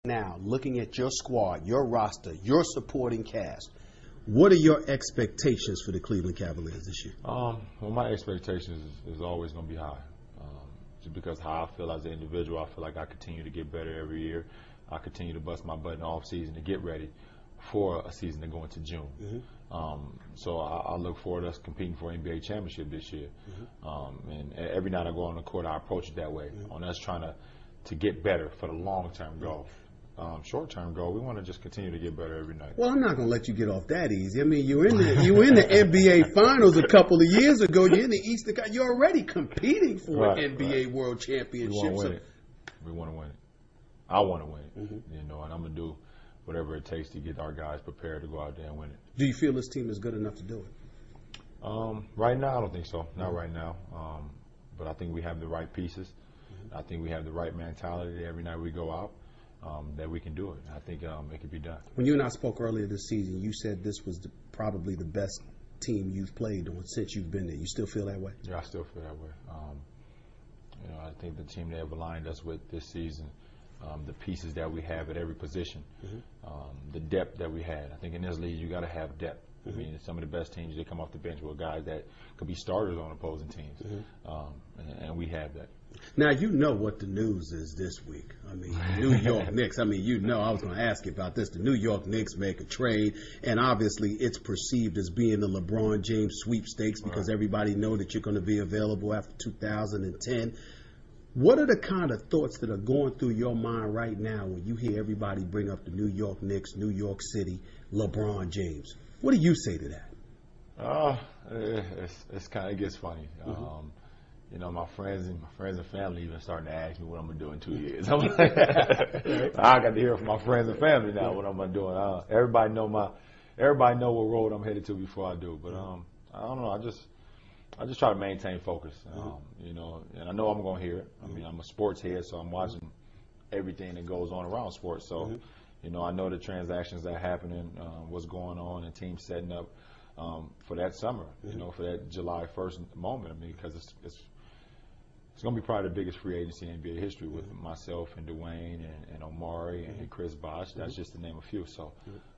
Now, looking at your squad, your roster, your supporting cast, what are your expectations for the Cleveland Cavaliers this year? Well, my expectations is always going to be high. Just because how I feel as an individual, I feel like I continue to get better every year. I continue to bust my butt in off season to get ready for a season to go into June. So I look forward to us competing for an NBA championship this year. And every night I go on the court, I approach it that way, on us trying to get better for the long-term goal. Short-term goal, we want to just continue to get better every night. Well, I'm not going to let you get off that easy. I mean, you were in the NBA Finals a couple of years ago. You're in the Eastern. You're already competing for an NBA World Championship. We want to win it. We want to win it. I want to win it. And I'm going to do whatever it takes to get our guys prepared to go out there and win it. Do you feel this team is good enough to do it? Right now, I don't think so. Not right now. But I think we have the right pieces. I think we have the right mentality every night we go out. That we can do it. I think it can be done. When you and I spoke earlier this season, you said this was probably the best team you've played on since you've been there. You still feel that way? Yeah, I still feel that way. I think the team they have aligned us with this season, the pieces that we have at every position, the depth that we had. I think in this league you got to have depth. I mean, some of the best teams, they come off the bench with guys that could be starters on opposing teams, and we have that. Now, you know what the news is this week. I mean, the New York Knicks, I was going to ask you about this. The New York Knicks make a trade, and obviously it's perceived as being the Lebron James sweepstakes because everybody know that you're going to be available after 2010. What are the kind of thoughts that are going through your mind right now when you hear everybody bring up the New York Knicks, New York City, LeBron James? What do you say to that? It gets funny. My friends and family even starting to ask me what I'm gonna do in 2 years. I'm like, I got to hear from my friends and family now what I'm gonna do. Everybody know what road I'm headed to before I do. But I don't know. I just try to maintain focus. And I know I'm gonna hear it. I mean, I'm a sports head, so I'm watching everything that goes on around sports. So, I know the transactions that are happening, what's going on, and teams setting up for that summer. For that July 1st moment. I mean, because it's going to be probably the biggest free agency in NBA history with myself and Dwayne and Omari and Chris Bosh. That's just to name a few. So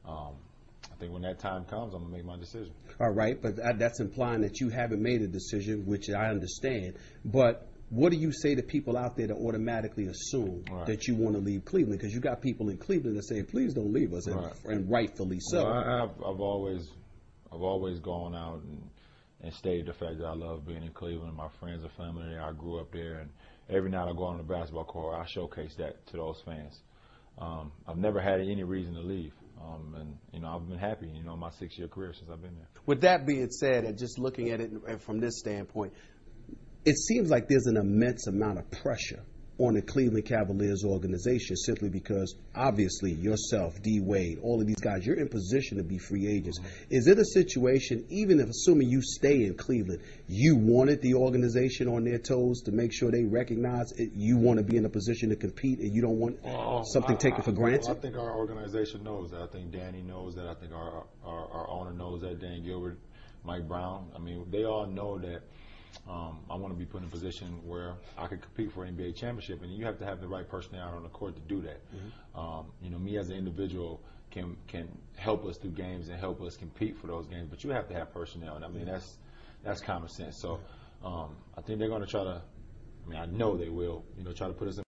I think when that time comes, I'm going to make my decision. All right, but that's implying that you haven't made a decision, which I understand. But what do you say to people out there that automatically assume that you want to leave Cleveland? Because you got people in Cleveland that say, please don't leave us, and rightfully so. Well, I've always gone out and stated the fact that I love being in Cleveland. My friends and family there, I grew up there, and every night I go on the basketball court, I showcase that to those fans. I've never had any reason to leave, and I've been happy, in my 6-year career since I've been there. With that being said, and just looking at it from this standpoint, it seems like there's an immense amount of pressure on the Cleveland Cavaliers organization simply because, obviously, yourself, D. Wade, all of these guys, you're in position to be free agents. Is it a situation, even if assuming you stay in Cleveland, you wanted the organization on their toes to make sure they recognize it, you want to be in a position to compete and you don't want something taken for granted? I think our organization knows that. I think Danny knows that. I think our owner knows that, Dan Gilbert, Mike Brown. I mean, they all know that I want to be put in a position where I could compete for an NBA championship, and you have to have the right personnel on the court to do that. Me as an individual can help us through games and help us compete for those games, but you have to have personnel, and I mean that's common sense. So I think they're going to try to. I know they will. Try to put us in